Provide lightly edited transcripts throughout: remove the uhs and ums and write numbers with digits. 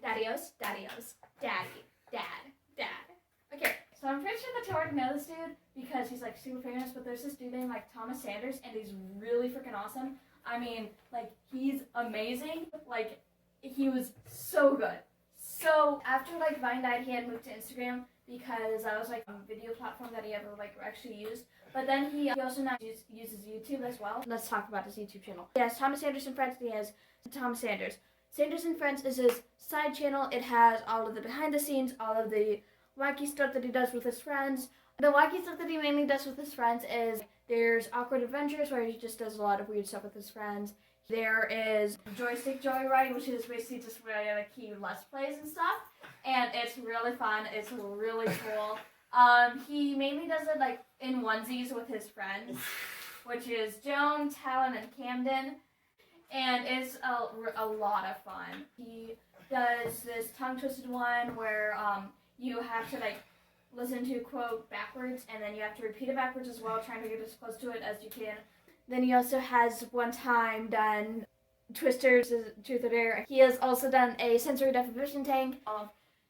daddy-os, daddy, dad. Okay, so I'm pretty sure that you already know this dude because he's like super famous, but there's this dude named like Thomas Sanders, and he's really freaking awesome. I mean, like, he's amazing. Like, he was so good. So after like Vine died, he had moved to Instagram because that was like a video platform that he ever like actually used. But then he also now uses YouTube as well. Let's talk about his YouTube channel. He has Thomas Sanders and Friends, and he has Thomas Sanders. Sanders and Friends is his side channel. It has all of the behind the scenes, all of the wacky stuff that he does with his friends. The wacky stuff that he mainly does with his friends is there's Awkward Adventures, where he just does a lot of weird stuff with his friends. There is Joystick Joyride, which is basically just where like he let's plays and stuff, and it's really fun. It's really cool. He mainly does it like in onesies with his friends, which is Joan, Talon, and Camden, and it's a lot of fun. He does this tongue twisted one where you have to like listen to a quote backwards, and then you have to repeat it backwards as well, trying to get as close to it as you can. Then he also has one time done Twister's Truth or Dare. He has also done a sensory deprivation tank of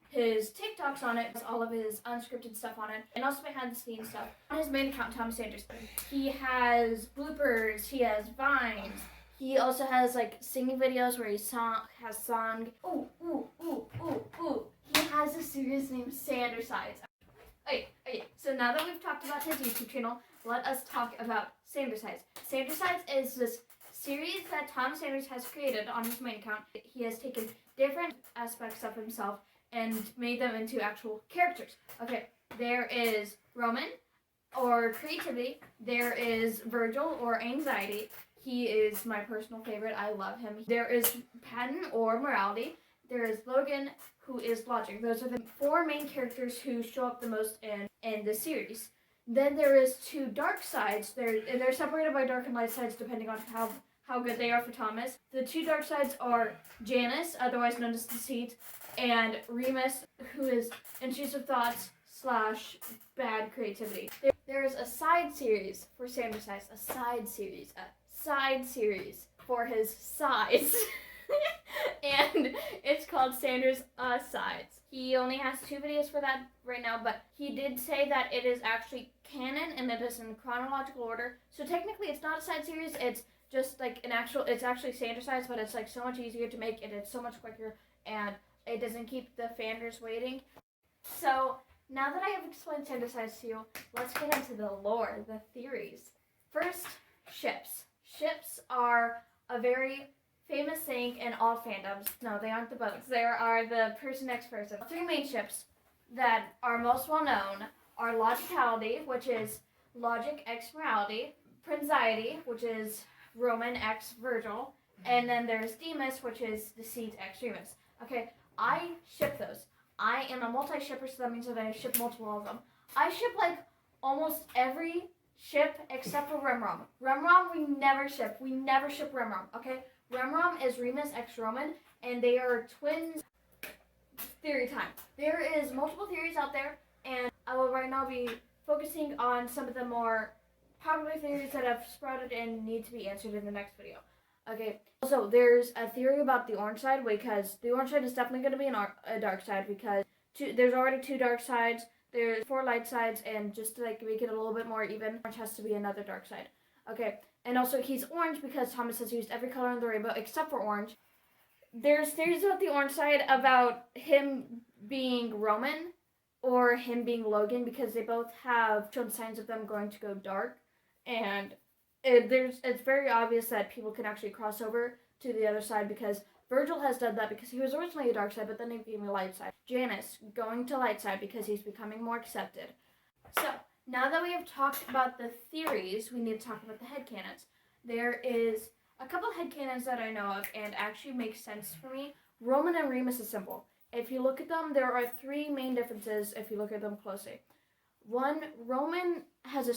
his TikToks on it, all of his unscripted stuff on it, and also behind the scenes stuff. On his main account, Thomas Sanders, he has bloopers, he has vines. He also has like singing videos where he has sung. Ooh. He has a series named Sandersides. Okay, so now that we've talked about his YouTube channel, let us talk about Sandersides. Sandersides is this series that Tom Sanders has created on his main account. He has taken different aspects of himself and made them into actual characters. Okay, there is Roman, or creativity. There is Virgil, or anxiety. He is my personal favorite. I love him. There is Patton, or morality. There is Logan, who is logic. Those are the four main characters who show up the most in the series. Then there is two dark sides. They're separated by dark and light sides depending on how good they are for Thomas. The two dark sides are Janice, otherwise known as Deceit, and Remus, who is intrusive thoughts / bad creativity. There is a side series for Sandersides, a side series for his sides. And it's called Sanders Sides. He only has 2 videos for that right now, but he did say that it is actually canon and it is in chronological order. So technically it's not a side series, it's just like it's actually Sandersides, but it's like so much easier to make and it's so much quicker and it doesn't keep the fanders waiting. So now that I have explained Sandersides to you, let's get into the lore, the theories. First, ships. Ships are a very famous thing in all fandoms. No, they aren't the boats. There are the person X person. 3 main ships that are most well known are Logicality, which is Logic X Morality, Princeity, which is Roman X Virgil, and then there's Demas, which is Deceit X Remus. Okay, I ship those. I am a multi-shipper, so that means that I ship multiple of them. I ship like almost every ship except for Remrom. Remrom we never ship. We never ship Remrom, okay? Remrom is Remus X Roman, and they are twins. Theory time. There is multiple theories out there, and I will right now be focusing on some of the more popular theories that have sprouted and need to be answered in the next video. Okay, so there's a theory about the orange side, because the orange side is definitely going to be a dark side, because there's already 2 dark sides, there's 4 light sides, and just to like make it a little bit more even, orange has to be another dark side. Okay, and also he's orange because Thomas has used every color in the rainbow except for orange. There's theories about the orange side about him being Roman or him being Logan, because they both have shown signs of them going to go dark, and it's very obvious that people can actually cross over to the other side, because Virgil has done that because he was originally a dark side, but then he became a light side. Janice going to light side because he's becoming more accepted. So now that we have talked about the theories, we need to talk about the headcanons. There is a couple headcanons that I know of and actually make sense for me. Roman and Remus is simple. If you look at them, there are 3 main differences if you look at them closely. 1, Roman has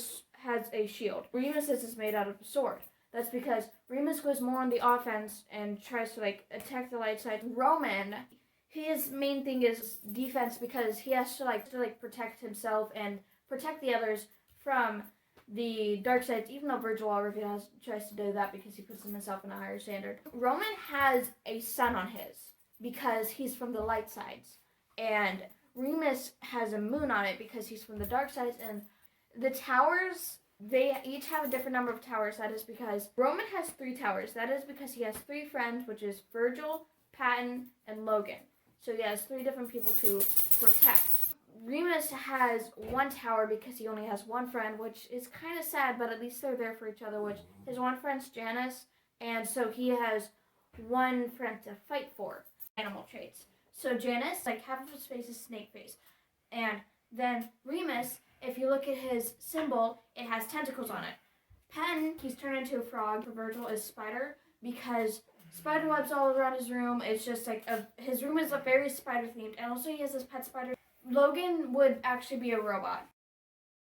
a shield. Remus is made out of a sword. That's because Remus goes more on the offense and tries to like attack the light side. Roman, his main thing is defense, because he has to protect himself and protect the others from the dark sides, even though Virgil already tries to do that because he puts himself in a higher standard. Roman has a sun on his. because he's from the light sides. And Remus has a moon on it because he's from the dark sides. And the towers, they each have a different number of towers. That is because Roman has 3 towers. That is because he has 3 friends, which is Virgil, Patton, and Logan. So he has 3 different people to protect. Remus has 1 tower because he only has 1 friend, which is kind of sad, but at least they're there for each other, which his 1 friend's Janice, and so he has 1 friend to fight for. Animal traits. So Janice, like half of his face is snake face. And then Remus, if you look at his symbol, it has tentacles on it. Patton, he's turned into a frog. For Virgil is spider because spider webs all around his room. It's just like his room is very spider themed, and also he has this pet spider. Logan would actually be a robot.